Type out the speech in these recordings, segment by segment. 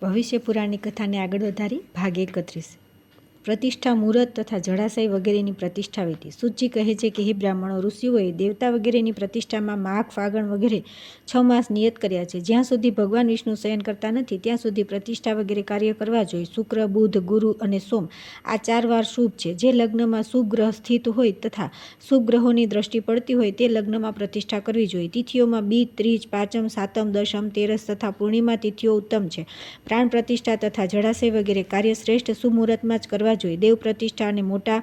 ભવિષ્ય પુરાણની કથાને આગળ વધારી ભાગ 31 પ્રતિષ્ઠા મુહૂર્ત તથા જળાશય વગેરેની પ્રતિષ્ઠા વિધિ। સૂતજી કહે છે કે હે બ્રાહ્મણો, ઋષિઓએ દેવતા વગેરેની પ્રતિષ્ઠામાં માઘ ફાગણ વગેરે 6 માસ નિયત કર્યા છે। જ્યાં સુધી ભગવાન વિષ્ણુ શયન કરતા નથી ત્યાં સુધી પ્રતિષ્ઠા વગેરે કાર્ય કરવા જોઈએ। શુક્ર, બુધ, ગુરુ અને સોમ આ 4 વાર શુભ છે। જે લગ્નમાં શુભ ગ્રહ સ્થિત હોય તથા શુભ ગ્રહોની દ્રષ્ટિ પડતી હોય તે લગ્નમાં પ્રતિષ્ઠા કરવી જોઈએ। તિથિઓમાં બીજ, ત્રીજ, પાંચમ, સાતમ, દશમ, તેરસ તથા પૂર્ણિમા તિથિઓ ઉત્તમ છે। પ્રાણ પ્રતિષ્ઠા તથા જળાશય વગેરે કાર્ય શ્રેષ્ઠ શુભ મુહૂર્તમાં જ કરવા જોઈએ। દેવ પ્રતિષ્ઠા અને મોટા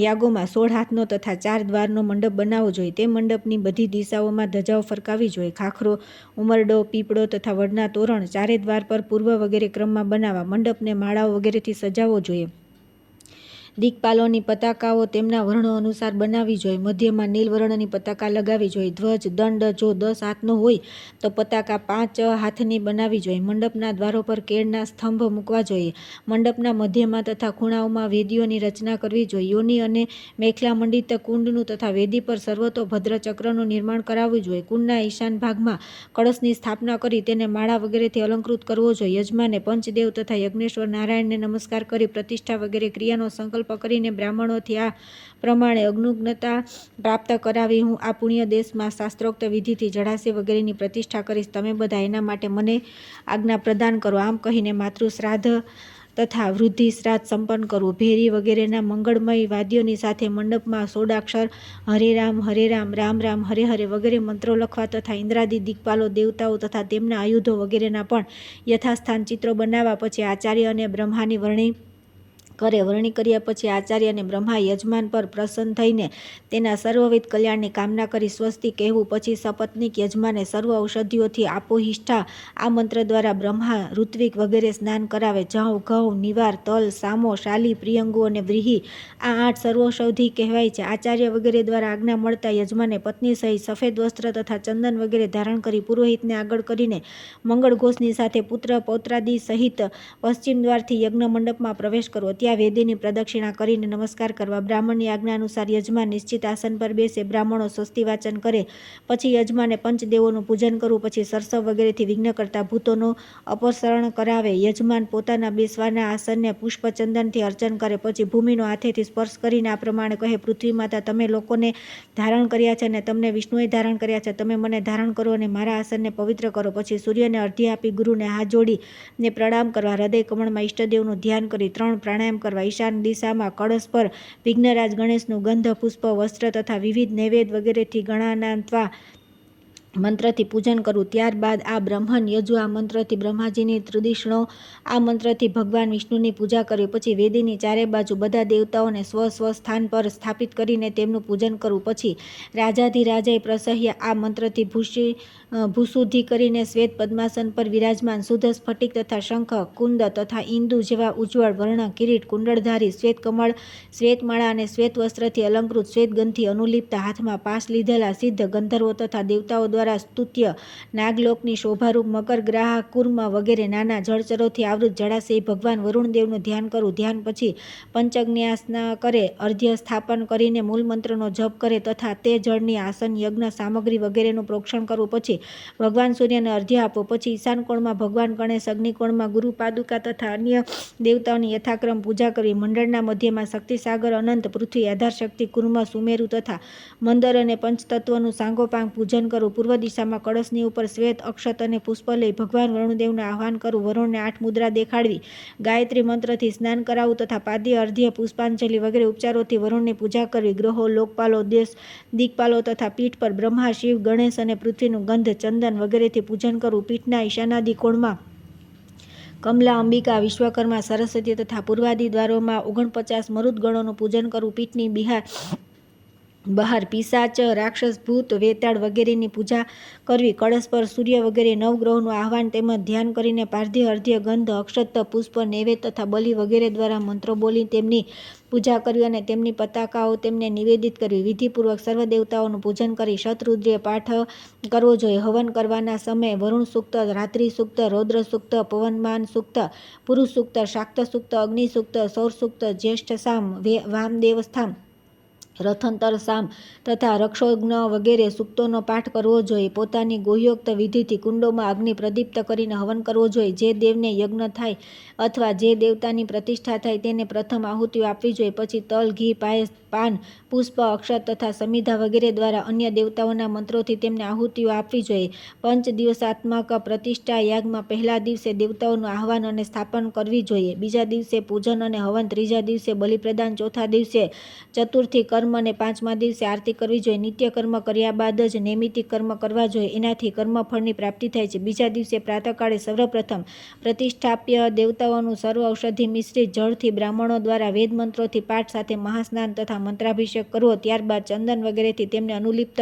યાગોમાં 16 હાથનો તથા 4 દ્વારનો મંડપ બનાવવો જોઈએ। તે મંડપની બધી દિશાઓમાં ધજાઓ ફરકાવી જોઈએ। ખાખરો, ઉમરડો, પીપળો તથા વડના તોરણ 4 દ્વાર પર પૂર્વ વગેરે ક્રમમાં બનાવવા। મંડપને માળાઓ વગેરેથી સજાવવો જોઈએ। દિક્પાલોની પતાકાઓ તેમના વર્ણો અનુસાર બનાવવી જોઈએ। મધ્યમાં નીલ વર્ણની પતાકા લગાવવી જોઈએ। ધ્વજ દંડ જો 10 હાથનો હોય તો પતાકા 5 હાથની બનાવવી જોઈએ। મંડપના દ્વારો પર કેળના સ્તંભ મૂકવા જોઈએ। મંડપના મધ્યમાં તથા ખૂણાઓમાં વેદીઓની રચના કરવી જોઈએ। યોનિ અને મેખલા મંડિત કુંડનું તથા વેદી પર સર્વતોભદ્ર ચક્રનું નિર્માણ કરાવવું જોઈએ। કુંડના ઈશાન ભાગમાં કળશની સ્થાપના કરી તેને માળા વગેરેથી અલંકૃત કરવો જોઈએ। યજમાને પંચદેવ તથા યજ્ઞેશ્વર નારાયણને નમસ્કાર કરી પ્રતિષ્ઠા વગેરે ક્રિયાનો સંકલ્પ કરીને બ્રાહ્મણોથી આ પ્રમાણે અનુજ્ઞતા પ્રાપ્ત કરાવી હું આ પુણ્ય દેશમાં શાસ્ત્રોક્ત વિધિથી જળાશય વગેરેની પ્રતિષ્ઠા કરીશ। તમે બધા એના માટે મને આજ્ઞા પ્રદાન કરો। આમ કહીને માતૃ શ્રાદ્ધ તથા વૃદ્ધિ શ્રાદ્ધ સંપન્ન કરવું। ભેરી વગેરેના મંગળમય વાદ્યોની સાથે મંડપમાં 16 હરે રામ, રામ રામ, હરે હરે વગેરે મંત્રો લખવા તથા ઇન્દ્રાદિ દિક્પાલો, દેવતાઓ તથા તેમના આયુધો વગેરેના પણ યથાસ્થાન ચિત્રો બનાવવા। પછી આચાર્ય અને બ્રહ્માની વરણી કરે। વરણી કર્યા પછી આચાર્ય અને બ્રહ્મા યજમાન પર પ્રસન્ન થઈને તેના સર્વવિધ કલ્યાણની કામના કરી સ્વસ્તિ કહેવું। પછી સપત્નીક યજમાને સર્વ ઔષધિઓથી આપોહિષ્ઠા આ મંત્ર દ્વારા બ્રહ્મા, ઋત્વિક વગેરે સ્નાન કરાવે। જવ, ઘઉં, નિવાર, તલ, સામો, શાલી, પ્રિયંગુ અને વ્રીહી આ 8 સર્વૌષધિ કહેવાય છે। આચાર્ય વગેરે દ્વારા આજ્ઞા મળતા યજમાને પત્ની સહિત સફેદ વસ્ત્ર તથા ચંદન વગેરે ધારણ કરી પુરોહિતને આગળ કરીને મંગળ ઘોષની સાથે પુત્ર પૌત્રાદિ સહિત પશ્ચિમ દ્વારથી યજ્ઞ મંડપમાં પ્રવેશ કરવો। ત્યાં વેદીની પ્રદક્ષિણા કરીને નમસ્કાર કરવા। બ્રાહ્મણની આજ્ઞા અનુસાર યજમાન નિશ્ચિત આસન પર બેસે। બ્રાહ્મણો સ્વસ્તિ વાચન કરે। પછી યજમાને પંચદેવોનું પૂજન કરવું। પછી સરસવ વગેરેથી વિઘ્ન કરતા ભૂતોનું અપસરણ કરાવે। યજમાન પોતાના બેસવાના આસનને પુષ્પ ચંદનથી અર્ચન કરે। પછી ભૂમિનો હાથેથી સ્પર્શ કરીને આ પ્રમાણે કહે, પૃથ્વી માતા, તમે લોકોને ધારણ કર્યા છે અને તમને વિષ્ણુએ ધારણ કર્યા છે। તમે મને ધારણ કરો અને મારા આસનને પવિત્ર કરો। પછી સૂર્યને અર્ધ્ય આપી ગુરુને હાથ જોડીને પ્રણામ કરવા। હૃદય કમળમાં ઈષ્ટદેવનું ધ્યાન કરી 3 પ્રાણાયામ કરવા। ઈશાન દિશામાં કળશ પર વિઘ્નરાજ ગણેશનું ગંધ, પુષ્પ, વસ્ત્ર તથા વિવિધ નૈવેદ્ય વગેરેથી ગણાનાન્વા મંત્રથી પૂજન કરવું। ત્યારબાદ આ બ્રહ્મણ યજુ આ મંત્રથી બ્રહ્માજીની ત્રિદિશણો આ મંત્રથી ભગવાન વિષ્ણુની પૂજા કરવી। પછી વેદીની ચારે બાજુ બધા દેવતાઓને સ્વ સ્વ સ્થાન પર સ્થાપિત કરીને તેમનું પૂજન કરવું। પછી રાજાધિરાજય પ્રસહ્ય આ મંત્રથી ભૂશુદ્ધિ કરીને શ્વેત પદ્માસન પર વિરાજમાન શુદ્ધ સ્ફટિક તથા શંખ, કુંદ તથા ઇન્દુ જેવા ઉજ્જવળ વર્ણ, કિરીટ, કુંડળધારી, શ્વેત કમળ, શ્વેત માળા અને શ્વેત વસ્ત્રથી અલંકૃત, શ્વેત ગંધથી અનુલિપ્ત, હાથમાં પાશ લીધેલા સિદ્ધ ગંધર્વો તથા દેવતાઓ દ્વારા સ્તુત્ય નાગલોકની શોભારૂપ મકર ગ્રાહ કુર્મ વગેરે નાના જળચરોથી આવૃત જળાશય ભગવાન વરુણદેવનું ધ્યાન કરવું। ધ્યાન પછી પંચજ્ઞાસના કરે, અર્ધ્ય સ્થાપન કરીને મૂળ મંત્રનો જપ કરે તથા તે જળની આસન, યજ્ઞ સામગ્રી વગેરેનું પ્રોક્ષણ કરવું। પછી ભગવાન સૂર્યને અર્ધ્ય આપવું। પછી ઈશાન કોણમાં ભગવાન ગણેશ, અગ્નિકોણમાં ગુરુ પાદુકા તથા અન્ય દેવતાઓની યથાક્રમ પૂજા કરવી। મંડળના મધ્યમાં શક્તિસાગર, અનંત, પૃથ્વી, આધારશક્તિ, કુર્મ, સુમેરુ તથા મંદર અને પંચતત્વનું સાંગોપાંગ પૂજન કરવું। પૂર્વ દિશામાં કળશની ઉપર શ્વેત અક્ષત અને પુષ્પ લઈ ભગવાન વરુણદેવનું આહ્વાન કરવું। વરુણને 8 મુદ્રા દેખાડવી। ગાયત્રી મંત્રથી સ્નાન કરાવવું તથા પાદ્ય, અર્ધ્ય, પુષ્પાંજલિ વગેરે ઉપચારોથી વરુણની પૂજા કરવી। ગ્રહો, લોકપાલો, દિક્પાલો તથા પીઠ પર બ્રહ્મા, શિવ, ગણેશ અને પૃથ્વીનું ગંધ, ચંદન વગેરેથી પૂજન કરવું। પીઠના ઈશાનાદિ કોણમાં કમલા, અંબિકા, વિશ્વકર્મા, સરસ્વતી તથા પૂર્વાદિ દ્વારોમાં 49 મરુદ્ગણોનું પૂજન કરવું। પીઠની બહાર પિશાચ, રાક્ષસ, ભૂત, વેતાળ વગેરેની પૂજા કરવી। કળશ પર સૂર્ય વગેરે 9 ગ્રહોનું આહ્વાન તેમજ ધ્યાન કરીને પાર્ધ્ય, અર્ધ્ય, ગંધ, અક્ષત, પુષ્પ, નૈવેદ્ય તથા બલિ વગેરે દ્વારા મંત્રો બોલી તેમની પૂજા કરવી અને તેમની પતાકાઓ તેમને નિવેદિત કરવી। વિધિપૂર્વક સર્વ દેવતાઓનું પૂજન કરી શતરુદ્રીય પાઠ કરવો જોઈએ। હવન કરવાના સમયે વરુણ સૂક્ત, રાત્રિ સૂક્ત, રૌદ્ર સૂક્ત, પવનમાન સૂક્ત, પુરુષ સૂક્ત, શાક્ત સૂક્ત, અગ્નિ સૂક્ત, સૌર સૂક્ત, જ્યેષ્ઠ સામ, વામદેવ સ્થામ, રથંતર સામ તથા રક્ષોઘ્ન વગેરે સૂક્તોનો પાઠ કરવો જોઈએ. પોતાની ગુહ્યોક્ત વિધિથી કુંડોમાં અગ્નિ પ્રદીપ્ત કરીને હવન કરવો જોઈએ. જે દેવને યજ્ઞ થાય અથવા જે દેવતાની પ્રતિષ્ઠા થાય તેને પ્રથમ આહુતિઓ આપવી જોઈએ. પછી તલ, ઘી, પાયસ, પાન, પુષ્પ, અક્ષત તથા સમિધા વગેરે દ્વારા અન્ય દેવતાઓના મંત્રોથી તેમને આહુતિઓ આપવી જોઈએ. પંચ દિવસાત્મક પ્રતિષ્ઠા યાગમાં પહેલા દિવસે દેવતાઓનું આહ્વાન અને સ્થાપન કરવી જોઈએ. બીજા દિવસે પૂજન અને હવન, ત્રીજા દિવસે બલિપ્રદાન, ચોથા દિવસે ચતુર્થી કર્મ અને પાંચમા દિવસે આરતી કરવી જોઈએ. નિત્ય કર્મ કર્યા બાદ જ નૈમિતિક કર્મ કરવા જોઈએ. એનાથી કર્મફળની પ્રાપ્તિ થાય છે. બીજા દિવસે પ્રાતઃકાળે સર્વપ્રથમ પ્રતિષ્ઠાપ્ય દેવતાઓનું સર્વ ઔષધિ મિશ્રિત જળથી બ્રાહ્મણો દ્વારા વેદ મંત્રોથી પાઠ સાથે મહાસ્નાન તથા મંત્રાભિષેક કરવો. ત્યારબાદ ચંદન વગેરેથી તેમને અનુલિપ્ત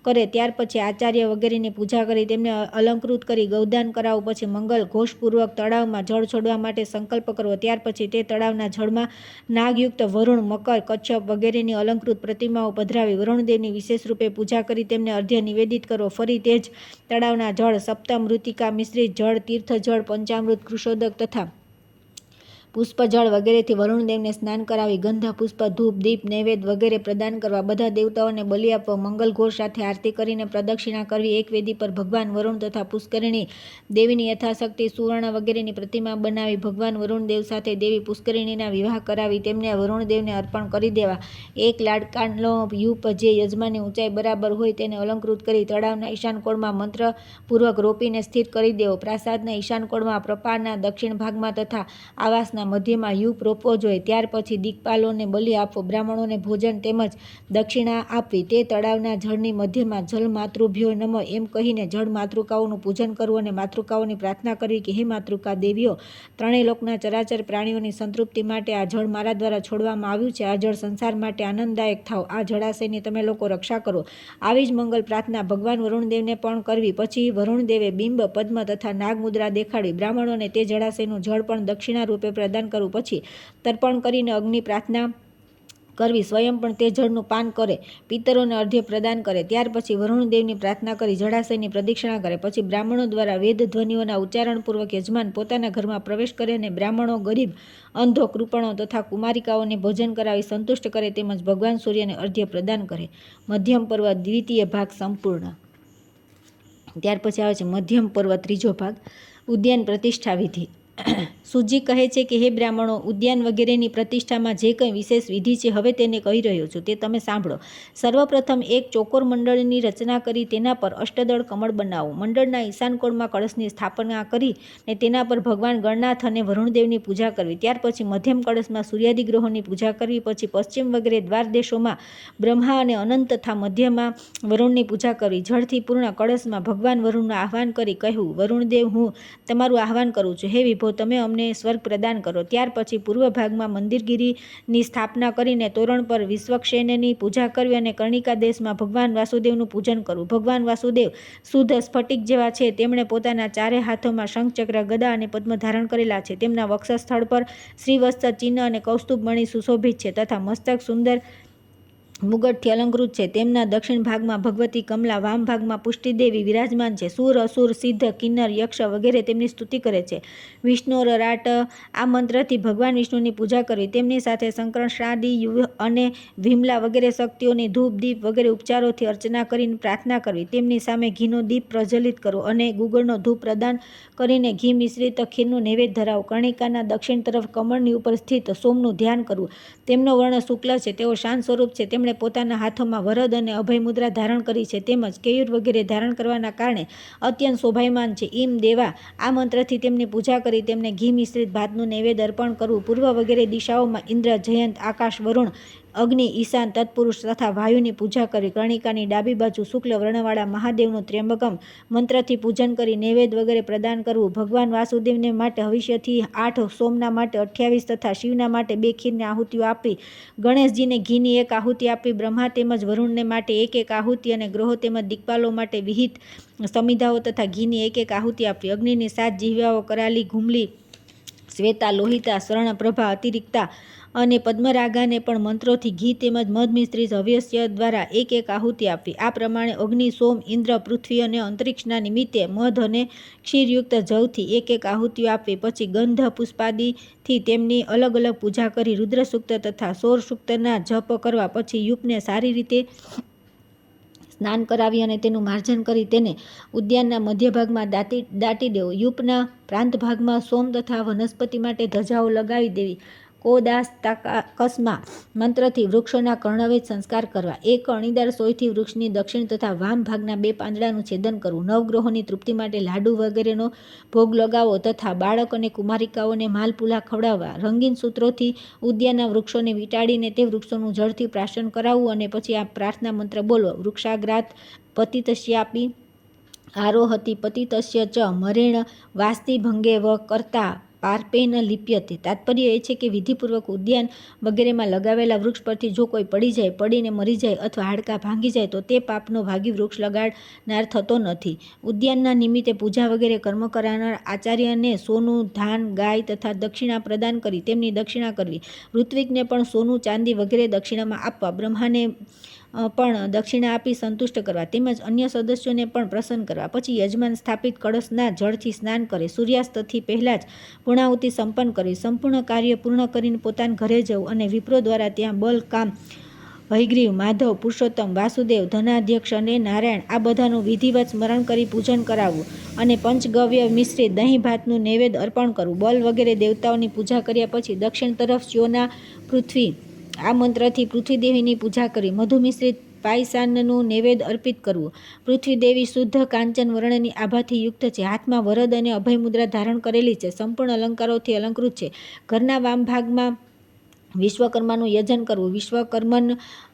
કરે. ત્યાર પછી આચાર્ય વગેરેની પૂજા કરી તેમને અલંકૃત કરી ગૌદાન કરાવવું. પછી મંગલ ઘોષપૂર્વક તળાવમાં જળ છોડવા માટે સંકલ્પ કરવો. ત્યાર પછી તે તળાવના જળમાં નાગયુક્ત વરુણ, મકર, કચ્છપ વગેરેની અલંકૃત પ્રતિમાઓ પધરાવી વરુણદેવની વિશેષ રૂપે પૂજા કરી તેમને અર્ધ્ય નિવેદિત કરવો. ફરી તે જ તળાવના જળ, સપ્તમૃતિકા મિશ્રિત જળ, તીર્થજળ, પંચામૃત, કૃષોદક તથા પુષ્પજળ વગેરેથી વરુણદેવને સ્નાન કરાવી ગંધ, પુષ્પ, ધૂપ, દીપ, નૈવેદ્ય વગેરે પ્રદાન કરવા. બધા દેવતાઓને બલિ આપવો. મંગલ ઘોષ સાથે આરતી કરીને પ્રદક્ષિણા કરવી. એક વેદી પર ભગવાન વરુણ તથા પુષ્કરિણી દેવીની યથાશક્તિ સુવર્ણ વગેરેની પ્રતિમા બનાવી ભગવાન વરુણદેવ સાથે દેવી પુષ્કરિણીના વિવાહ કરાવી તેમને વરુણદેવને અર્પણ કરી દેવા. એક લાડકાનો યુપ જે યજમાનની ઊંચાઈ બરાબર હોય તેને અલંકૃત કરી તળાવના ઈશાન કોણમાં મંત્રપૂર્વક રોપીને સ્થિર કરી દેવો. પ્રાસાદના ઈશાન કોણમાં, પ્રપારના દક્ષિણ ભાગમાં તથા આવાસના મધ્યમાં યુપ રોપવો જોઈએ. ત્યાર પછી દિક્પાલોને બલિ આપવો. બ્રાહ્મણોને ભોજન તેમજ દક્ષિણા આપવી. તે તળાવના જળની મધ્યમાં જલ માતૃભ્યો નમઃ એમ કહીને જળ માતૃકાઓનું પૂજન કરવું અને માતૃકાઓની પ્રાર્થના કરવી કે હે માતૃકા દેવીઓ, ત્રણેય લોકના ચરાચર પ્રાણીઓની સંતૃપ્તિ માટે આ જળ મારા દ્વારા છોડવામાં આવ્યું છે. આ જળ સંસાર માટે આનંદદાયક થાવ. આ જળાશયની તમે લોકો રક્ષા કરો. આવી જ મંગલ પ્રાર્થના ભગવાન વરુણદેવને પણ કરવી. પછી વરુણદેવે બિંબ, પદ્મ તથા નાગમુદ્રા દેખાડી બ્રાહ્મણોને તે જળાશયનું જળ પણ દક્ષિણા રૂપે પ્રદાન કરવું. પછી તર્પણ કરીને અગ્નિ પ્રાર્થના કરવી. સ્વયં પણ તે જળનું પાન કરે. પિતરોને અર્ધ્ય પ્રદાન કરે. ત્યાર પછી વરુણદેવની પ્રાર્થના કરી જળાશયની પ્રદક્ષિણા કરે. પછી બ્રાહ્મણો દ્વારા વેદ ધ્વનિઓના ઉચ્ચારણપૂર્વક યજમાન પોતાના ઘરમાં પ્રવેશ કરે અને બ્રાહ્મણો, ગરીબ, અંધો, કૃપણો તથા કુમારિકાઓને ભોજન કરાવી સંતુષ્ટ કરે તેમજ ભગવાન સૂર્યને અર્ધ્ય પ્રદાન કરે. મધ્યમ પર્વ દ્વિતીય ભાગ સંપૂર્ણ. ત્યાર પછી આવે છે મધ્યમ પર્વ ત્રીજો ભાગ, ઉદ્યાન પ્રતિષ્ઠા વિધિ. સુજી કહે છે કે હે બ્રાહ્મણો, ઉદ્યાન વગેરેની પ્રતિષ્ઠામાં જે કંઈ વિશેષ વિધિ છે હવે તેને કહી રહ્યો છું તે તમે સાંભળો. સર્વપ્રથમ એક ચોકોર મંડળની રચના કરી તેના પર અષ્ટદળ કમળ બનાવો. મંડળના ઈશાન કોણમાં કળશની સ્થાપના કરી ને તેના પર ભગવાન ગણનાથ અને વરુણદેવની પૂજા કરવી. ત્યાર પછી મધ્યમ કળશમાં સૂર્યાદિ ગ્રહોની પૂજા કરવી. પછી પશ્ચિમ વગેરે દ્વાર દેશોમાં બ્રહ્મા અને અનંત તથા મધ્યમાં વરુણની પૂજા કરવી. જળથી પૂર્ણ કળશમાં ભગવાન વરુણનું આહ્વાન કરી કહેવું, વરુણદેવ, હું તમારું આહ્વાન કરું છું. હે વિભો, તમે અમને સ્વર્ગ પ્રદાન કરો. ત્યાર પછી પૂર્વ ભાગમાં મંદિરગીરીની સ્થાપના કરીને તોરણ પર વિશ્વક્ષેનની પૂજા કરવી અને કર્ણિકા દેશમાં ભગવાન વાસુદેવનું પૂજન કરવું. ભગવાન વાસુદેવ શુદ્ધ સ્ફટિક જેવા છે. તેમણે પોતાના ચારે હાથોમાં શંખ, ચક્ર, ગદા અને પદ્મ ધારણ કરેલા છે. તેમના વક્ષસ્થળ પર શ્રીવત્સ ચિહ્ન અને કૌસ્તુભ મણિ સુશોભિત છે તથા મસ્તક સુંદર મુગટથી અલંકૃત છે. તેમના દક્ષિણ ભાગમાં ભગવતી કમલા, વામ ભાગમાં પુષ્ટિદેવી વિરાજમાન છે. સુર, અસુર, સિદ્ધ, કિન્નર, યક્ષ વગેરે તેમની સ્તુતિ કરે છે. વિષ્ણુરરાટ આ મંત્રથી ભગવાન વિષ્ણુની પૂજા કરવી. તેમની સાથે સંકર્ષણાદિ અને વિમલા વગેરે શક્તિઓની ધૂપ, દીપ વગેરે ઉપચારોથી અર્ચના કરીને પ્રાર્થના કરવી. તેમની સામે ઘીનો દીપ પ્રજ્વલિત કરવો અને ગુગળનો ધૂપ પ્રદાન કરીને ઘી મિશ્રિત ખીરનું નૈવેદ્ય ધરાવો. કર્ણિકાના દક્ષિણ તરફ કમળની ઉપર સ્થિત સોમનું ધ્યાન કરવું. તેમનો વર્ણ શુક્લ છે. તેઓ શાંત સ્વરૂપ છે. તેમણે પોતાના હાથોમાં વરદ અને અભય મુદ્રા ધારણ કરી છે. તેમજ કેયુર વગેરે ધારણ કરવાના કારણે અત્યંત શોભાયમાન છે. ઇમ દેવા આ મંત્રથી તેમની પૂજા કરી તેમને ઘી મિશ્રિત ભાતનું નૈવેદ્ય અર્પણ કરવું. પૂર્વ વગેરે દિશાઓમાં ઇન્દ્ર, જયંત, આકાશ, વરુણ, અગ્નિ, ઈશાન, તત્પુરુષ તથા વાયુની પૂજા કરવી. કર્ણિકાની ડાબી બાજુ શુક્લ વર્ણવાળા મહાદેવનું ત્ર્યંબકમ મંત્રથી પૂજન કરી નૈવેદ્ય વગેરે પ્રદાન કરવું. ભગવાન વાસુદેવને માટે હવિષ્યથી 8, સોમના માટે 28 તથા શિવના માટે 2 ખીરની આહુતિઓ આપવી. ગણેશજીને ઘીની 1 આહુતિ આપવી. બ્રહ્મા તેમજ વરુણને માટે 1 આહુતિ અને ગ્રહો તેમજ દિક્પાલો માટે વિહિત સમિધાઓ તથા ઘીની 1 આહુતિ આપવી. અગ્નિની 7 જીહ્વાઓ, કરાલી, ઘુમલી, શ્વેતા, લોહિતા, સ્વર્ણપ્રભા, અતિરિક્તા અને પદ્મરાગાને પણ મંત્રોથી ઘી તેમજ મધ મિશ્રિત હવ્યસ્ય દ્વારા એક એક આહુતિ આપવી. આ પ્રમાણે અગ્નિ, સોમ, ઇન્દ્ર, પૃથ્વી અને અંતરિક્ષના નિમિત્તે મધ અને ક્ષીરયુક્ત જવથી એક એક આહુતિઓ આપવી. પછી ગંધ પુષ્પાદિથી તેમની અલગ અલગ પૂજા કરી રુદ્ર સૂક્ત તથા સૌર સૂક્તના જપ કરવા. પછી યુપને સારી રીતે સ્નાન કરાવી અને તેનું માર્જન કરી તેને ઉદ્યાનના મધ્ય ભાગમાં દાટી દેવો. યુપના પ્રાંત ભાગમાં સોમ તથા વનસ્પતિ માટે ધજાઓ લગાવી દેવી. કોદાસ્તાકસ્મા મંત્રથી વૃક્ષોના કર્ણવેધ સંસ્કાર કરવા. એક અણીદાર સોયથી વૃક્ષની દક્ષિણ તથા વામ ભાગના 2 પાંદડાનું છેદન કરવું. નવગ્રહોની તૃપ્તિ માટે લાડુ વગેરેનો ભોગ લગાવવો તથા બાળક અને કુમારિકાઓને માલપુલા ખવડાવવા. રંગીન સૂત્રોથી ઉદ્યાનના વૃક્ષોને વીંટાળીને તે વૃક્ષોનું જળથી પ્રાશન કરાવવું અને પછી આ પ્રાર્થના મંત્ર બોલવો. વૃક્ષાગ્રાત પતિતસ્યાપી આરોહતિ પતિતસ્ય ચ મરેણ વાસ્તિ ભંગે વ કરતા પાર્પેન લિપ્યતે. તાત્પર્ય એ છે કે વિધિપૂર્વક ઉદ્યાન વગેરેમાં લગાવેલા વૃક્ષ પરથી જો કોઈ પડી જાય, પડીને મરી જાય અથવા હાડકાં ભાંગી જાય તો તે પાપનો ભાગી વૃક્ષ લગાડનાર થતો નથી. ઉદ્યાનના નિમિત્તે પૂજા વગેરે કર્મ કરાવનાર આચાર્યને સોનું, ધાન, ગાય તથા દક્ષિણા પ્રદાન કરી તેમની દક્ષિણા કરવી. ઋત્વિકને પણ સોનું, ચાંદી વગેરે દક્ષિણામાં આપવા. બ્રહ્માને પણ દક્ષિણા આપી સંતુષ્ટ કરવા તેમજ અન્ય સદસ્યોને પણ પ્રસન્ન કરવા. પછી યજમાન સ્થાપિત કળશના જળથી સ્નાન કરે. સૂર્યાસ્તથી પહેલાં જ પૂર્ણાહુતિ સંપન્ન કરવી. સંપૂર્ણ કાર્ય પૂર્ણ કરીને પોતાના ઘરે જવું અને વિપ્રો દ્વારા ત્યાં બલ, કામ, હયગ્રીવ, માધવ, પુરુષોત્તમ, વાસુદેવ, ધનાધ્યક્ષ અને નારાયણ આ બધાનું વિધિવત સ્મરણ કરી પૂજન કરાવવું અને પંચગવ્ય મિશ્રિત દહીં ભાતનું નૈવેદ્ય અર્પણ કરવું. બલ વગેરે દેવતાઓની પૂજા કર્યા પછી દક્ષિણ તરફ ચ્યોના પૃથ્વી આ મંત્રથી પૃથ્વી દેવીની પૂજા કરવી. મધુ મિશ્રિત પાયસાનનું નૈવેદ્ય અર્પિત કરવું. પૃથ્વી દેવી શુદ્ધ કાંચન વર્ણની આભાથી યુક્ત છે. હાથમાં વરદ અને અભય મુદ્રા ધારણ કરેલી છે. સંપૂર્ણ અલંકારોથી અલંકૃત છે. ઘરના વામ ભાગમાં વિશ્વકર્માનું યજન કરવું. વિશ્વકર્મન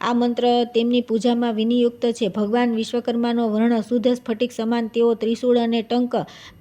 આ મંત્ર તેમની પૂજામાં વિનિયુક્ત છે. ભગવાન વિશ્વકર્માનો વર્ણ શુદ્ધ સ્ફટિક સમાન. તેઓ ત્રિશૂળ અને ટંક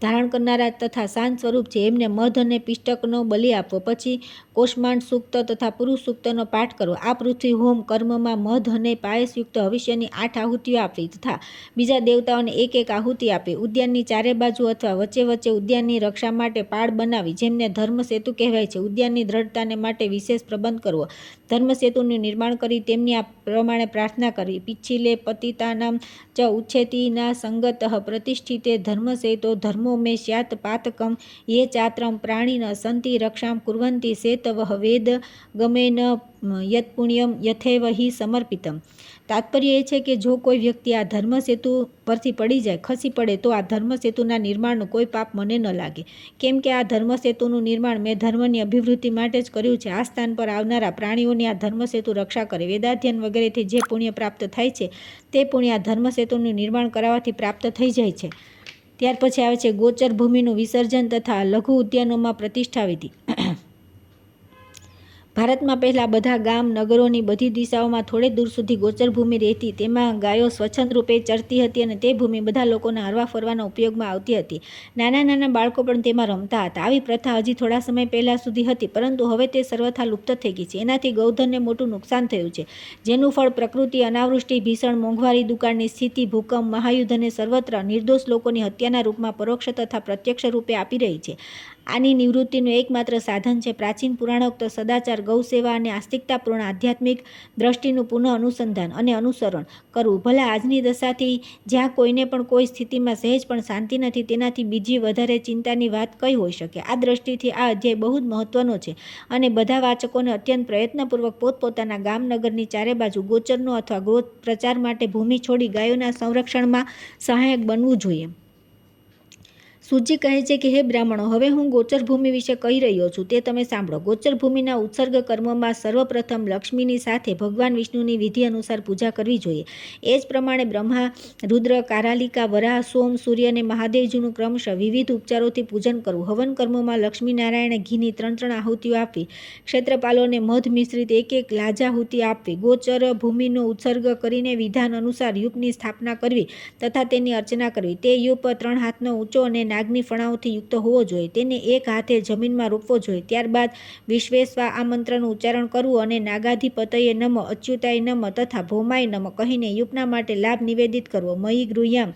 ધારણ કરનારા તથા શાંત સ્વરૂપ છે. એમને મધ અને પિષ્ટકનો બલિ આપવો. પછી કોષમાંડ સૂક્ત તથા પુરુષ સૂક્તનો પાઠ કરવો. આ પૃથ્વી હોમ કર્મમાં મધ અને પાયસયુક્ત હવિષ્યની 8 આહુતિઓ આપવી તથા બીજા દેવતાઓને એક એક આહુતિ આપવી. ઉદ્યાનની ચારે બાજુ અથવા વચ્ચે વચ્ચે ઉદ્યાનની રક્ષા માટે પાળ બનાવી જેમને ધર્મ સેતુ કહેવાય છે. ઉદ્યાનની દ્રઢતાને માટે વિશેષ પ્રબંધ કરવો. ધર્મસેતુનું નિર્માણ કરી તેમની આ પ્રમાણે પ્રાર્થના કરવી. પિચ્છિલે પતિતાનામ ચ ઉચ્છેતિના સંગતઃ પ્રતિષ્ઠિતે ધર્મસેતો ધર્મો મે સ્યાત પાતકમ યે ચાત્રમ પ્રાણીન સંતિ રક્ષામ કુર્વન્તિ સેતવઃ વેદ ગમેન યત્પુણ્યમ યથૈવ હિ સમર્પિતમ. તાત્પર્ય એ છે કે જો કોઈ વ્યક્તિ આ ધર્મસેતુ પરથી પડી જાય, ખસી પડે તો આ ધર્મસેતુના નિર્માણનું કોઈ પાપ મને ન લાગે. કેમ કે આ ધર્મસેતુનું નિર્માણ મેં ધર્મની અભિવૃદ્ધિ માટે જ કર્યું છે. આ સ્થાન પર આવનારા પ્રાણીઓની આ ધર્મસેતુ રક્ષા કરે. વેદાધ્યન વગેરેથી જે પુણ્ય પ્રાપ્ત થાય છે તે પુણ્ય આ ધર્મસેતુનું નિર્માણ કરાવવાથી પ્રાપ્ત થઈ જાય છે. ત્યાર પછી આવે છે ગોચર ભૂમિનું વિસર્જન તથા લઘુ ઉદ્યાનોમાં પ્રતિષ્ઠા વિધિ. ભારતમાં પહેલાં બધા ગામ, નગરોની બધી દિશાઓમાં થોડે દૂર સુધી ગોચર ભૂમિ રહેતી. તેમાં ગાયો સ્વચ્છંદ રૂપે ચરતી હતી અને તે ભૂમિ બધા લોકોના હરવા ફરવાના ઉપયોગમાં આવતી હતી. નાના નાના બાળકો પણ તેમાં રમતા હતા. આવી પ્રથા હજી થોડા સમય પહેલાં સુધી હતી, પરંતુ હવે તે સર્વથા લુપ્ત થઈ ગઈ છે. એનાથી ગૌધનને મોટું નુકસાન થયું છે, જેનું ફળ પ્રકૃતિ, અનાવૃષ્ટિ, ભીષણ મોંઘવારી, દુકાળની સ્થિતિ, ભૂકંપ, મહાયુદ્ધ અને સર્વત્ર નિર્દોષ લોકોની હત્યાના રૂપમાં પરોક્ષ તથા પ્રત્યક્ષ રૂપે આપી રહી છે. આની નિવૃત્તિનું એકમાત્ર સાધન છે પ્રાચીન પુરાણોક્ત સદાચાર, ગૌસેવા અને આસ્તિકતાપૂર્ણ આધ્યાત્મિક દ્રષ્ટિનું પુનઃ અનુસંધાન અને અનુસરણ કરવું. ભલા આજની દશાથી જ્યાં કોઈને પણ કોઈ સ્થિતિમાં સહેજ પણ શાંતિ નથી, તેનાથી બીજી વધારે ચિંતાની વાત કઈ હોઈ શકે. આ દ્રષ્ટિથી આ અધ્યાય બહુ જ મહત્વનો છે અને બધા વાચકોને અત્યંત પ્રયત્નપૂર્વક પોતપોતાના ગામ, નગરની ચારે બાજુ ગોચરનો અથવા ગોત પ્રચાર માટે ભૂમિ છોડી ગાયોના સંરક્ષણમાં સહાયક બનવું જોઈએ. સૂજી કહે છે કે હે બ્રાહ્મણો, હવે હું ગોચર ભૂમિ વિશે કહી રહ્યો છું તે તમે સાંભળો. ગોચર ભૂમિના ઉત્સર્ગ કર્મમાં સર્વપ્રથમ લક્ષ્મીની સાથે ભગવાન વિષ્ણુની વિધિ અનુસાર પૂજા કરવી જોઈએ. એ જ પ્રમાણે બ્રહ્મા, રુદ્ર, કારાલિકા, વરાહ, સોમ, સૂર્ય અને મહાદેવજીનું ક્રમશઃ વિવિધ ઉપચારોથી પૂજન કરવું. હવન કર્મોમાં લક્ષ્મીનારાયણે ઘીની 3 આહુતિઓ આપવી. ક્ષેત્રપાલોને મધ મિશ્રિત એક એક લાજાહુતિ આપવી. ગોચર ભૂમિનો ઉત્સર્ગ કરીને વિધાન અનુસાર યુપની સ્થાપના કરવી તથા તેની અર્ચના કરવી. તે યુપ 3 હાથનો ઊંચો અને નાગની ફણાઓથી યુક્ત હોવો જોઈએ. તેને એક હાથે જમીનમાં રોપવો જોઈએ. ત્યારબાદ વિશ્વેશ્વા આ મંત્રનું ઉચ્ચારણ કરવું અને નાગાધિપતયે નમઃ, અચ્યુતાય નમઃ તથા ભૌમાય નમઃ કહીને યુપના માટે લાભ નિવેદિત કરવો. મયી ગૃહ્યામ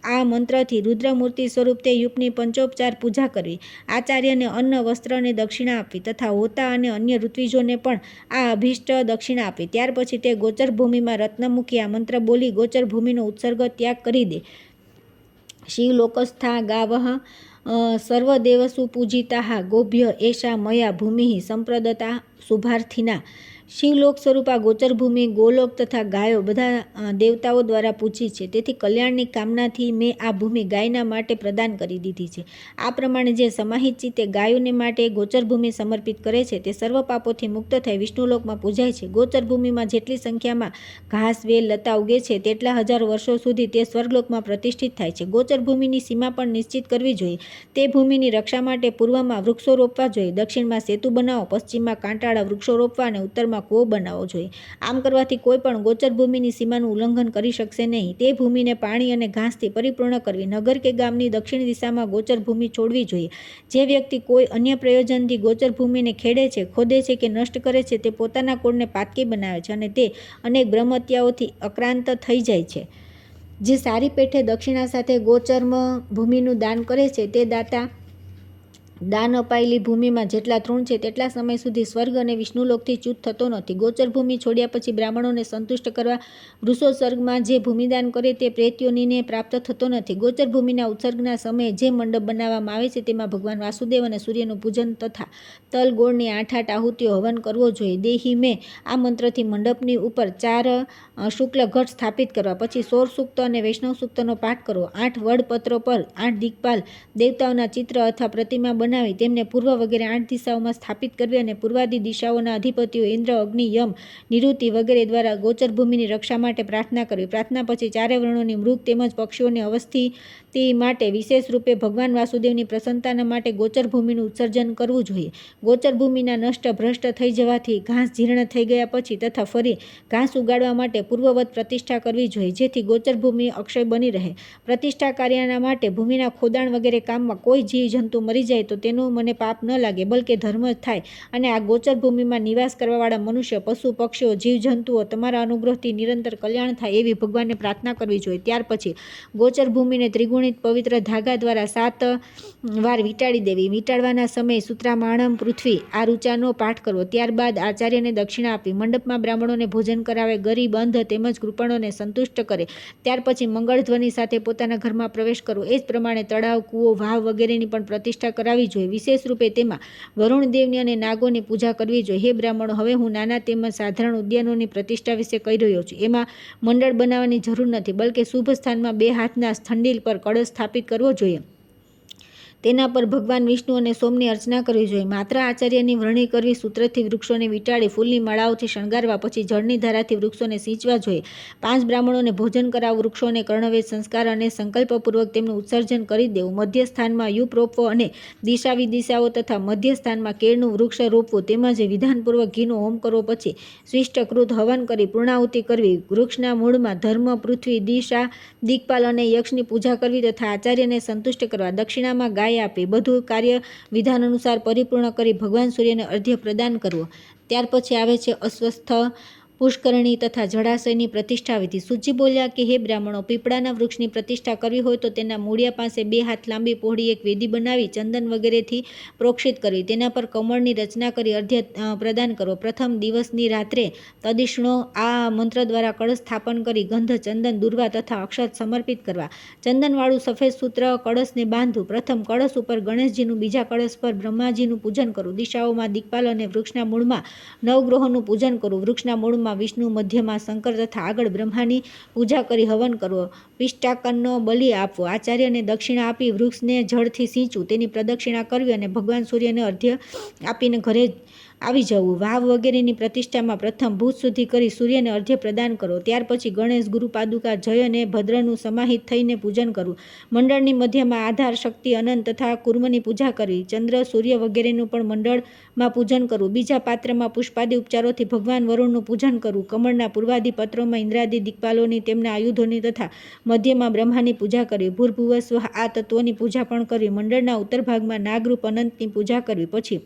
આ મંત્રથી રૂદ્રમૂર્તિ સ્વરૂપ તે યુપની પંચોપચાર પૂજા કરવી, આચાર્યને અન્ન, વસ્ત્ર અને દક્ષિણા આપવી તથા હોતા અને અન્ય ઋત્વિજોને પણ આ અભિષ્ટ દક્ષિણા આપવી. ત્યાર પછી તે ગોચર ભૂમિમાં રત્ન મૂકી આ મંત્ર બોલી ગોચર ભૂમિનો ઉત્સર્ગ ત્યાગ કરી દે. શિવલોકસ્થા ગાવઃ સર્વદેવસુ પૂજિતા ગોભ્ય એષા મયા ભૂમિ સંપ્રદતા શુભાર્થિના. શિવલોક સ્વરૂપ આ ગોચર ભૂમિ, ગોલોક તથા ગાયો બધા દેવતાઓ દ્વારા પૂજી છે. તેથી કલ્યાણની કામનાથી મેં આ ભૂમિ ગાયના માટે પ્રદાન કરી દીધી છે. આ પ્રમાણે જે સમાહિત ચિત્તે ગાયોને માટે ગોચર ભૂમિ સમર્પિત કરે છે તે સર્વ પાપોથી મુક્ત થઈ વિષ્ણુલોકમાં પૂજાય છે. ગોચર ભૂમિમાં જેટલી સંખ્યામાં ઘાસ, વેલ, લતા ઉગે છે તેટલા હજારો વર્ષો સુધી તે સ્વર્ગલોકમાં પ્રતિષ્ઠિત થાય છે. ગોચર ભૂમિની સીમા પણ નિશ્ચિત કરવી જોઈએ. તે ભૂમિની રક્ષા માટે પૂર્વમાં વૃક્ષો રોપવા જોઈએ, દક્ષિણમાં સેતુ બનાવો, પશ્ચિમમાં કાંટાળા વૃક્ષો રોપવા અને ઉત્તરમાં કૂવો બનાવવો જોઈએ. આમ કરવાથી કોઈ પણ ગોચર ભૂમિની સીમાનું ઉલ્લંઘન કરી શકશે નહીં. તે ભૂમિને પાણી અને ઘાસથી પરિપૂર્ણ કરવી. નગર કે ગામની દક્ષિણ દિશામાં ગોચર ભૂમિ છોડવી જોઈએ. જે વ્યક્તિ કોઈ અન્ય પ્રયોજનથી ગોચર ભૂમિને ખેડે છે, ખોદે છે કે નષ્ટ કરે છે તે પોતાના કુળને પાતકી બનાવે છે અને તે અનેક બ્રહ્મહત્યાઓથી આક્રાંત થઈ જાય છે. જે સારી પેઠે દક્ષિણા સાથે ગોચર્મ ભૂમિનું દાન કરે છે તે દાતા દાન અપાયેલી ભૂમિમાં જેટલા તૃણ છે તેટલા સમય સુધી સ્વર્ગ અને વિષ્ણુલોકથી ચ્યુત થતો નથી. ગોચર ભૂમિ છોડ્યા પછી બ્રાહ્મણોને સંતુષ્ટ કરવા વૃષોત્સર્ગમાં જે ભૂમિદાન કરે તે પ્રેત્યોનીને પ્રાપ્ત થતો નથી. ગોચર ભૂમિના ઉત્સર્ગના સમયે જે મંડપ બનાવવામાં આવે છે તેમાં ભગવાન વાસુદેવ અને સૂર્યનું પૂજન તથા તલ, ગોળની 8 આહુતિઓ હવન કરવો જોઈએ. દેહી મેં આ મંત્રથી મંડપની ઉપર 4 શુક્લ ઘટ સ્થાપિત કરવા, પછી 16 સૂક્ત અને વૈષ્ણવ સૂક્તનો પાઠ કરવો. 8 વડપત્રો પર 8 દિક્પાલ દેવતાઓના ચિત્ર અથવા પ્રતિમા બનાવી તેમને પૂર્વ વગેરે 8 દિશાઓમાં સ્થાપિત કરવી અને પૂર્વાદી દિશાઓના અધિપતિઓ ઇન્દ્ર, અગ્નિ, યમ, નિરુતિ વગેરે દ્વારા ગોચર ભૂમિની રક્ષા માટે પ્રાર્થના કરવી. પ્રાર્થના પછી 4 વર્ણોની મૃગ તેમજ પક્ષીઓની અવસ્થિતિ માટે વિશેષ રૂપે ભગવાન વાસુદેવની પ્રસન્નતાના માટે ગોચર ભૂમિનું ઉત્સર્જન કરવું જોઈએ. ગોચર ભૂમિના નષ્ટ ભ્રષ્ટ થઈ જવાથી ઘાસ જીર્ણ થઈ ગયા પછી તથા ફરી ઘાસ ઉગાડવા માટે પૂર્વવત પ્રતિષ્ઠા કરવી જોઈએ, જેથી ગોચર ભૂમિ અક્ષય બની રહે. પ્રતિષ્ઠા કાર્યના માટે ભૂમિના ખોદાણ વગેરે કામમાં કોઈ જીવ જંતુ મરી જાય તો તેનું મને પાપ ન લાગે, બલકે ધર્મ થાય અને આ ગોચર ભૂમિમાં નિવાસ કરવાવાળા મનુષ્ય, પશુ, પક્ષીઓ, જીવજંતુઓ તમારા અનુગ્રહથી નિરંતર કલ્યાણ થાય એવી ભગવાનને પ્રાર્થના કરવી જોઈએ. ત્યાર પછી ગોચર ભૂમિને ત્રિગુણિત પવિત્ર ધાગા દ્વારા 7 વાર વીંટાળી દેવી. વીંટાળવાના સમયે સૂત્રામાણમ પૃથ્વી આ ઋચાનો પાઠ કરવો. ત્યારબાદ આચાર્યને દક્ષિણા આપવી. મંડપમાં બ્રાહ્મણોને ભોજન કરાવે, ગરીબ, અંધ તેમજ કૃપણોને સંતુષ્ટ કરે. ત્યાર પછી મંગળ ધ્વનિ સાથે પોતાના ઘરમાં પ્રવેશ કરવો. એ જ પ્રમાણે તળાવ, કૂવો, વાવ વગેરેની પણ પ્રતિષ્ઠા કરાવી જોઈએ. વિશેષ રૂપે તેમાં વરુણ દેવની અને નાગોની પૂજા કરવી જોઈએ. હે બ્રાહ્મણો, હવે હું નાના તેમજ સાધારણ ઉદ્યાનોની પ્રતિષ્ઠા વિશે કહી રહ્યો છું. એમાં મંડળ બનાવવાની જરૂર નથી, બલકે શુભ સ્થાનમાં 2 હાથના સ્થંડિલ પર કળશ સ્થાપિત કરવો જોઈએ. તેના પર ભગવાન વિષ્ણુ અને સોમની અર્ચના કરવી જોઈએ. માત્ર આચાર્યની વરણી કરવી, સૂત્રથી વૃક્ષોને વીંટાળી ફૂલની માળાઓથી શણગારવા, પછી જળની ધારાથી વૃક્ષોને સિંચવા જોઈએ. 5 બ્રાહ્મણોને ભોજન કરાવવું, વૃક્ષોને કર્ણવેદ સંસ્કાર અને સંકલ્પપૂર્વક તેમનું ઉત્સર્જન કરી દેવું. મધ્ય સ્થાનમાં યુપ રોપવો અને દિશા વિદિશાઓ તથા મધ્ય સ્થાનમાં કેળનું વૃક્ષ રોપવું, તેમજ વિધાનપૂર્વક ઘીનો હોમ કરવો. પછી સ્વિષ્ટકૃત હવન કરી પૂર્ણાહુતિ કરવી. વૃક્ષના મૂળમાં ધર્મ, પૃથ્વી, દિશા, દિક્પાલ અને યક્ષની પૂજા કરવી તથા આચાર્યને સંતુષ્ટ કરવા. દક્ષિણામાં ગાય આપી. બધું કાર્ય વિધાન અનુસાર પરિપૂર્ણ કરી ભગવાન સૂર્યને અર્ધ્ય પ્રદાન કરવો. ત્યાર પછી આવે છે અસ્વસ્થ, પુષ્કરણી તથા જળાશયની પ્રતિષ્ઠા વિધિ. સૂજી બોલ્યા કે હે બ્રાહ્મણો, પીપળાના વૃક્ષની પ્રતિષ્ઠા કરવી હોય તો તેના મૂળિયા પાસે 2 હાથ લાંબી પહોળી એક વેદી બનાવી ચંદન વગેરેથી પ્રોક્ષિત કરવી. તેના પર કમળની રચના કરી અર્ધ્ય પ્રદાન કરવો. પ્રથમ દિવસની રાત્રે તદિષ્ણો આ મંત્ર દ્વારા કળશ સ્થાપન કરી ગંધ, ચંદન, દુર્વા તથા અક્ષત સમર્પિત કરવા. ચંદનવાળું સફેદ સૂત્ર કળશને બાંધવું. પ્રથમ કળશ ઉપર ગણેશજીનું, બીજા કળશ પર બ્રહ્માજીનું પૂજન કરવું. દિશાઓમાં દિક્પાલ અને વૃક્ષના મૂળમાં નવગ્રહોનું પૂજન કરવું. વૃક્ષના મૂળમાં વિષ્ણુ, મધ્યમાં શંકર તથા આગળ બ્રહ્માની પૂજા કરી હવન કરવો. પિષ્ટાકનનો બલિ આપવો. આચાર્યને દક્ષિણા આપી વૃક્ષને જળથી સિંચવું, તેની પ્રદક્ષિણા કરવી અને ભગવાન સૂર્યને અર્ધ્ય આપીને ઘરે આવી જવું. વાવ વગેરેની પ્રતિષ્ઠામાં પ્રથમ ભૂત શુદ્ધિ કરી સૂર્યને અર્ધ્ય પ્રદાન કરો. ત્યાર પછી ગણેશ, ગુરુ પાદુકા, જય અને ભદ્રનું સમાહિત થઈને પૂજન કરવું. મંડળની મધ્યમાં આધાર, શક્તિ, અનંત તથા કુર્મની પૂજા કરવી. ચંદ્ર, સૂર્ય વગેરેનું પણ મંડળમાં પૂજન કરવું. બીજા પાત્રમાં પુષ્પાદિ ઉપચારોથી ભગવાન વરુણનું પૂજન કરવું. કમળના પૂર્વાદિ પત્રોમાં ઇન્દ્રાદિ દિક્પાલોની, તેમના આયુધોની તથા મધ્યમાં બ્રહ્માની પૂજા કરવી. ભૂર્ભુવસ્વ આ તત્વોની પૂજા પણ કરવી. મંડળના ઉત્તર ભાગમાં નાગરૂપ અનંતની પૂજા કરવી. પછી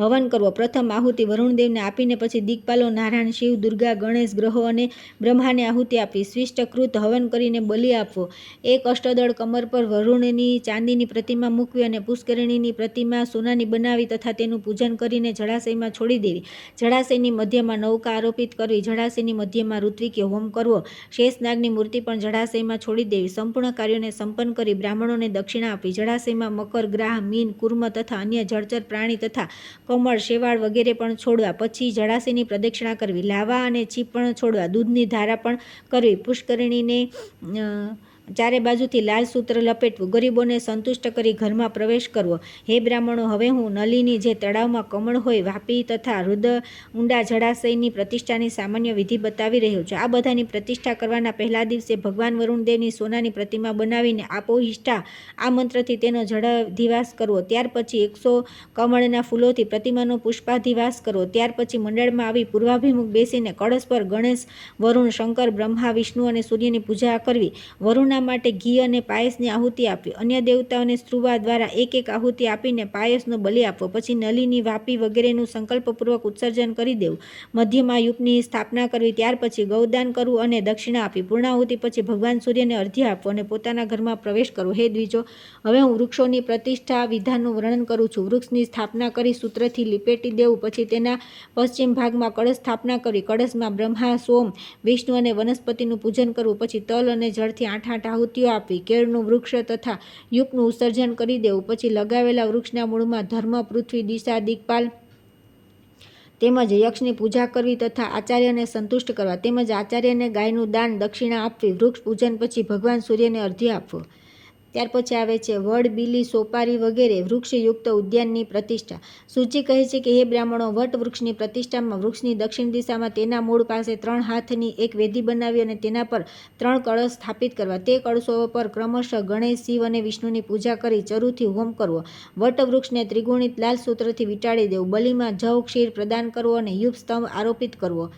હવન કરવો. પ્રથમ આહુતિ વરુણદેવને આપીને પછી દિક્પાલો નારાયણ, શિવ, દુર્ગા, ગણેશ, ગ્રહો અને બ્રહ્માને આહુતિ આપવી. સ્વિષ્ટકૃત હવન કરીને બલિ આપવો. એક અષ્ટદળ કમર પર વરુણની ચાંદીની પ્રતિમા મૂકવી અને પુષ્કરિણીની પ્રતિમા સોનાની બનાવી તથા તેનું પૂજન કરીને જળાશયમાં છોડી દેવી. જળાશયની મધ્યમાં નૌકા આરોપિત કરવી. જળાશયની મધ્યમાં ઋત્વિકે હોમ કરવો. શેષનાગની મૂર્તિ પણ જળાશયમાં છોડી દેવી. સંપૂર્ણ કાર્યોને સંપન્ન કરી બ્રાહ્મણોને દક્ષિણા આપવી. જળાશયમાં મકર, ગ્રાહ, મીન, કુર્મ તથા અન્ય જળચર પ્રાણી તથા કમળ, શેવાળ વગેરે પણ છોડવા. પછી જળાશયની પ્રદક્ષિણા કરવી. લાવા અને છીપ પણ છોડવા. દૂધની ધારા પણ કરવી. પુષ્કરિણીને ચારે બાજુથી લાલ સૂત્ર લપેટવું. ગરીબોને સંતુષ્ટ કરી ઘરમાં પ્રવેશ કરવો. હે બ્રાહ્મણો, હવે હું નલિની જે તળાવમાં કમળ હોય, વાપી તથા ઊંડા જળાશયની પ્રતિષ્ઠાની સામાન્ય વિધિ બતાવી રહ્યો છું. આ બધાની પ્રતિષ્ઠા કરવાના પહેલા દિવસે ભગવાન વરુણદેવની સોનાની પ્રતિમા બનાવીને આપોહિષ્ઠા આ મંત્રથી તેનો જળાધિવાસ કરવો. ત્યાર પછી 100 કમળના ફૂલોથી પ્રતિમાનો પુષ્પાધિવાસ કરવો. ત્યાર પછી મંડળમાં આવી પૂર્વાભિમુખ બેસીને કળશ પર ગણેશ, વરુણ, શંકર, બ્રહ્મા, વિષ્ણુ અને સૂર્યની પૂજા કરવી. વરુણના માટે ઘી અને પાયસની આહુતિ આપવી. અન્ય દેવતાઓને સ્ત્રુવા દ્વારા એક એક આહુતિ આપીને પાયસનો બલિ આપવો. પછી નલિની, વાપી વગેરેનું સંકલ્પપૂર્વક ઉત્સર્જન કરી દેવું. મધ્યમાં યુપની સ્થાપના કરવી. ત્યાર પછી ગૌદાન કરવું અને દક્ષિણા આપવી. પૂર્ણાહુતિ પછી ભગવાન સૂર્યને અર્ધ્ય આપવો અને પોતાના ઘરમાં પ્રવેશ કરવો. હે દ્વિજો, હવે હું વૃક્ષોની પ્રતિષ્ઠા વિધાનનું વર્ણન કરું છું. વૃક્ષની સ્થાપના કરી સૂત્રથી લીપેટી દેવું. પછી તેના પશ્ચિમ ભાગમાં કળશ સ્થાપના કરવી. કળશમાં બ્રહ્મા, સોમ, વિષ્ણુ અને વનસ્પતિનું પૂજન કરવું. પછી તલ અને જળથી 8 આહુતિઓ આપવી. કેળનું વૃક્ષ તથા યુપનું ઉત્સર્જન કરી દેવું. પછી લગાવેલા વૃક્ષના મૂળમાં ધર્મ, પૃથ્વી, દિશા, દિક્પાલ તેમજ યક્ષની પૂજા કરવી તથા આચાર્યને સંતુષ્ટ કરવા. તેમજ આચાર્યને ગાયનું દાન, દક્ષિણા આપવી. વૃક્ષ પૂજન પછી ભગવાન સૂર્યને અર્ધ્ય આપવો. ત્યાર પછી આવે છે વડ, બીલી, સોપારી વગેરે વૃક્ષયુક્ત ઉદ્યાનની પ્રતિષ્ઠા. સૂચિ કહે છે કે હે બ્રાહ્મણો, વટ વૃક્ષની પ્રતિષ્ઠામાં વૃક્ષની દક્ષિણ દિશામાં તેના મૂળ પાસે 3 હાથની એક વેદી બનાવી અને તેના પર 3 કળશ સ્થાપિત કરવા. તે કળશો પર ક્રમશઃ ગણેશ, શિવ અને વિષ્ણુની પૂજા કરી ચરુથી હોમ કરવો. વટ વૃક્ષને ત્રિગુણિત લાલ સૂત્રથી વીંટાળી દેવું. બલિમાં જવ, ક્ષીર પ્રદાન કરવો અને યુપ સ્તંભ આરોપિત કરવો.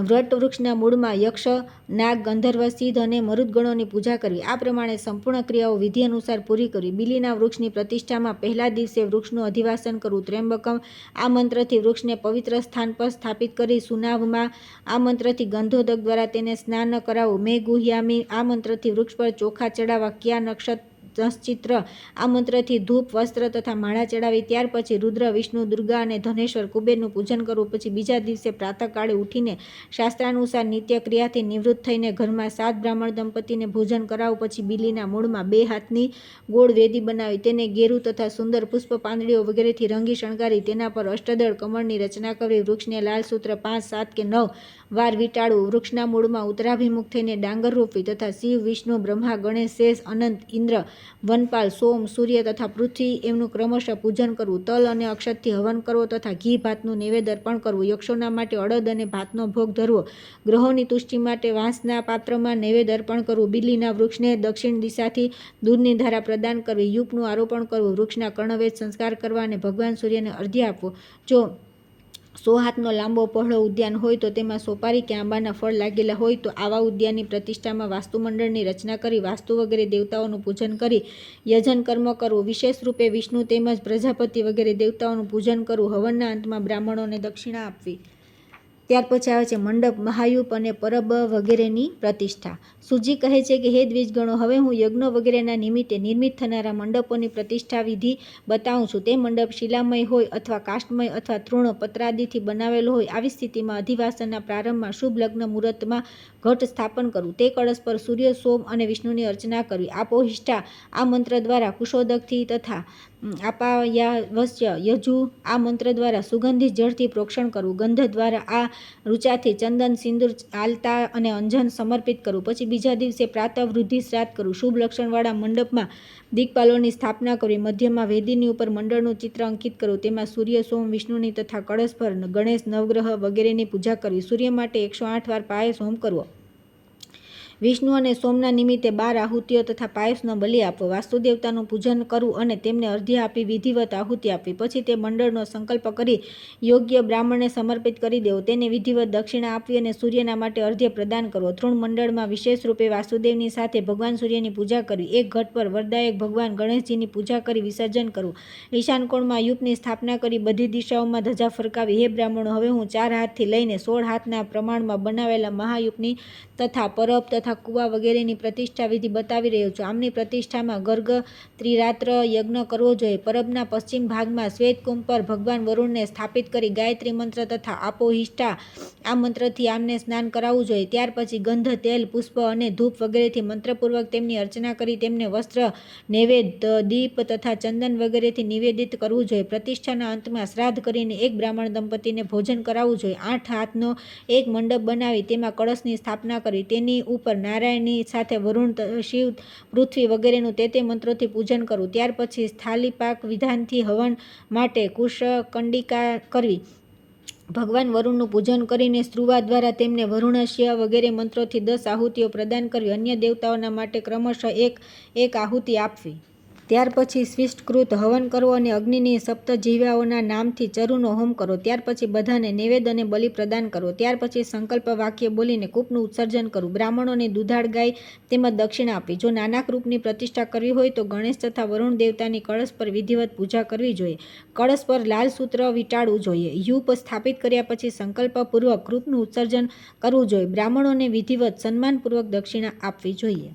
વટ વૃક્ષના મૂળમાં યક્ષ, નાગ, ગંધર્વ, સિદ્ધ અને મરુદગણોની પૂજા કરવી. આ પ્રમાણે સંપૂર્ણ ક્રિયાઓ વિધિ અનુસાર પૂરી કરવી. બીલીના વૃક્ષની પ્રતિષ્ઠામાં પહેલા દિવસે વૃક્ષનું અધિવાસન કરવું. ત્ર્યંબકમ આ મંત્રથી વૃક્ષને પવિત્ર સ્થાન પર સ્થાપિત કરી સુનાવમાં આ મંત્રથી ગંધોદક દ્વારા તેને સ્નાન કરાવવું. મેં ગુહ્યામી આ મંત્રથી વૃક્ષ પર ચોખા ચડાવવા. ક્યા નક્ષત્ર આ મંત્રથી ધૂપ, વસ્ત્ર તથા માળા ચડાવી. ત્યાર પછી રુદ્ર, વિષ્ણુ, દુર્ગા અને ધનેશ્વર કુબેરનું પૂજન કરવું. પછી બીજા દિવસે પ્રાતઃકાળે ઉઠીને શાસ્ત્રાનુસાર નિત્ય ક્રિયાથી નિવૃત્ત થઈને ઘરમાં 7 બ્રાહ્મણ દંપતીને ભોજન કરાવવું. પછી બીલીના મૂળમાં 2 હાથની ગોળ વેદી બનાવી તેને ગેરુ તથા સુંદર પુષ્પ, પાંદડીઓ વગેરેથી રંગી શણગારી તેના પર અષ્ટદળ કમળની રચના કરવી. વૃક્ષને લાલ સૂત્ર 5, 7 કે 9 વાર વીંટાળવું. વૃક્ષના મૂળમાં ઉત્તરાભિમુખ થઈને ડાંગર રોપવી તથા શિવ, વિષ્ણુ, બ્રહ્મા, ગણેશ, શેષ, અનંત, ઇન્દ્ર, વનપાલ, સોમ, સૂર્ય તથા પૃથ્વી એમનું ક્રમશઃ પૂજન કરવું. તલ અને અક્ષતથી હવન કરવો તથા ઘી ભાતનું નૈવેદ્ય અર્પણ કરવું. યક્ષોના માટે અડદ અને ભાતનો ભોગ ધરવો. ગ્રહોની તુષ્ટિ માટે વાંસના પાત્રમાં નૈવેદ્ય અર્પણ કરવું. બીલીના વૃક્ષને દક્ષિણ દિશાથી દૂધની ધારા પ્રદાન કરવી. યુપનું આરોપણ કરવું. વૃક્ષના કર્ણવેધ સંસ્કાર કરવા અને ભગવાન સૂર્યને અર્ધ્ય આપવું. જો 100 હાથનો લાંબો પહોળો ઉદ્યાન હોય તો તેમાં સોપારી કે આંબાના ફળ લાગેલા હોય તો આવા ઉદ્યાનની પ્રતિષ્ઠામાં વાસ્તુમંડળની રચના કરી વાસ્તુ વગેરે દેવતાઓનું પૂજન કરી યજન કર્મ કરવું. વિશેષ રૂપે વિષ્ણુ તેમજ પ્રજાપતિ વગેરે દેવતાઓનું પૂજન કરવું. હવનના અંતમાં બ્રાહ્મણોને દક્ષિણા આપવી. ત્યાર પછી આવે છે મંડપ, મહાયુપ અને પરબ વગેરેની પ્રતિષ્ઠા. સુજી કહે છે કે હે દ્વિજગણો, હવે હું યજ્ઞો વગેરેના નિમિત્તે નિર્મિત થનારા મંડપોની પ્રતિષ્ઠા વિધિ બતાવું છું. તે મંડપ શિલામય હોય અથવા કાષ્ઠમય અથવા તૃણ પત્રાદિથી બનાવેલો હોય. આવી સ્થિતિમાં અધિવાસનના પ્રારંભમાં શુભ લગ્ન મુહૂર્તમાં ઘટ સ્થાપન કરવું. તે કળશ પર સૂર્ય, સોમ અને વિષ્ણુની અર્ચના કરવી. આપોહિષ્ઠા આ મંત્ર દ્વારા કુશોદકથી તથા આપાયાવસ્ય યજુ આ મંત્ર દ્વારા સુગંધિત જળથી પ્રોક્ષણ કરવું. ગંધ દ્વારા આ ઋચાથી ચંદન, સિંદૂર, આલતા અને અંજન સમર્પિત કરવું. પછી બીજા દિવસે પ્રાતઃ વૃદ્ધિ શ્રાદ્ધ કરવું. શુભ લક્ષણવાળા મંડપમાં દિક્પાલોની સ્થાપના કરવી. મધ્યમાં વેદીની ઉપર મંડળનું ચિત્ર અંકિત કરવું. તેમાં સૂર્ય, સોમ, વિષ્ણુની તથા કળશ પર ગણેશ, નવગ્રહ વગેરેની પૂજા કરવી. સૂર્ય માટે 108 વાર પાયસ હોમ કરવો. વિષ્ણુ અને સોમના નિમિત્તે 12 આહુતિઓ તથા પાયસનો બલિ આપવો. વાસ્તુદેવતાનું પૂજન કરવું અને તેમને અર્ધ્ય આપી વિધિવત આહુતિ આપવી. પછી તે મંડળનો સંકલ્પ કરી યોગ્ય બ્રાહ્મણને સમર્પિત કરી દેવો. તેને વિધિવત દક્ષિણા આપવી અને સૂર્યના માટે અર્ધ્ય પ્રદાન કરવો. તૃણ મંડળમાં વિશેષ રૂપે વાસુદેવની સાથે ભગવાન સૂર્યની પૂજા કરવી. એક ઘટ પર વરદાયક ભગવાન ગણેશજીની પૂજા કરી વિસર્જન કરવું. ઈશાન કોણમાં યુપની સ્થાપના કરી બધી દિશાઓમાં ધજા ફરકાવી. હે બ્રાહ્મણો, હવે હું 4 હાથથી લઈને 16 હાથના પ્રમાણમાં બનાવેલા મહાયુપની તથા પરબ તથા કુવા વગેરેની પ્રતિષ્ઠા વિધિ બતાવી રહ્યો છું. આમની પ્રતિષ્ઠામાં ગર્ગ ત્રિરાત્ર યજ્ઞ કરવો જોઈએ. પરબના પશ્ચિમ ભાગમાં શ્વેતકુંભ પર ભગવાન વરુણને સ્થાપિત કરી ગાયત્રી મંત્ર તથા આપોહિષ્ટા આ મંત્રથી આમને સ્નાન કરાવવું જોઈએ. ત્યાર પછી ગંધ, તેલ, પુષ્પ અને ધૂપ વગેરેથી મંત્રપૂર્વક તેમની અર્ચના કરી તેમને વસ્ત્ર, નૈવેદ્ય, દીપ તથા ચંદન વગેરેથી નિવેદિત કરવું જોઈએ. પ્રતિષ્ઠાના અંતમાં શ્રાદ્ધ કરીને એક બ્રાહ્મણ દંપતીને ભોજન કરાવવું જોઈએ. 8 હાથનો એક મંડપ બનાવી તેમાં કળશની સ્થાપના કરી તેની ઉપર નારાયણની સાથે વરુણ, શિવ, પૃથ્વી વગેરેનું તે મંત્રોથી પૂજન કરવું. ત્યાર પછી સ્થાલિપાક વિધાનથી હવન માટે કુશકંડિકા કરવી. ભગવાન વરુણનું પૂજન કરીને સ્ત્રુવા દ્વારા તેમને વરુણસ્ય વગેરે મંત્રોથી 10 આહુતિઓ પ્રદાન કરવી. અન્ય દેવતાઓના માટે ક્રમશઃ એક આહુતિ આપવી. ત્યાર પછી સ્વિષ્ટકૃત હવન કરવો અને અગ્નિની સપ્તજીવાઓના નામથી ચરુનો હોમ કરવો. ત્યાર પછી બધાને નૈવેદ્ય અને બલિ પ્રદાન કરવો. ત્યાર પછી સંકલ્પ વાક્ય બોલીને કૂપનું ઉત્સર્જન કરવું. બ્રાહ્મણોને દુધાળ ગાય તેમજ દક્ષિણા આપવી. જો નાના કૃપની પ્રતિષ્ઠા કરવી હોય તો ગણેશ તથા વરુણ દેવતાની કળશ પર વિધિવત પૂજા કરવી જોઈએ. કળશ પર લાલ સૂત્ર વીંટાળવું જોઈએ. યુપ સ્થાપિત કર્યા પછી સંકલ્પપૂર્વક કૃપનું ઉત્સર્જન કરવું જોઈએ. બ્રાહ્મણોને વિધિવત સન્માનપૂર્વક દક્ષિણા આપવી જોઈએ.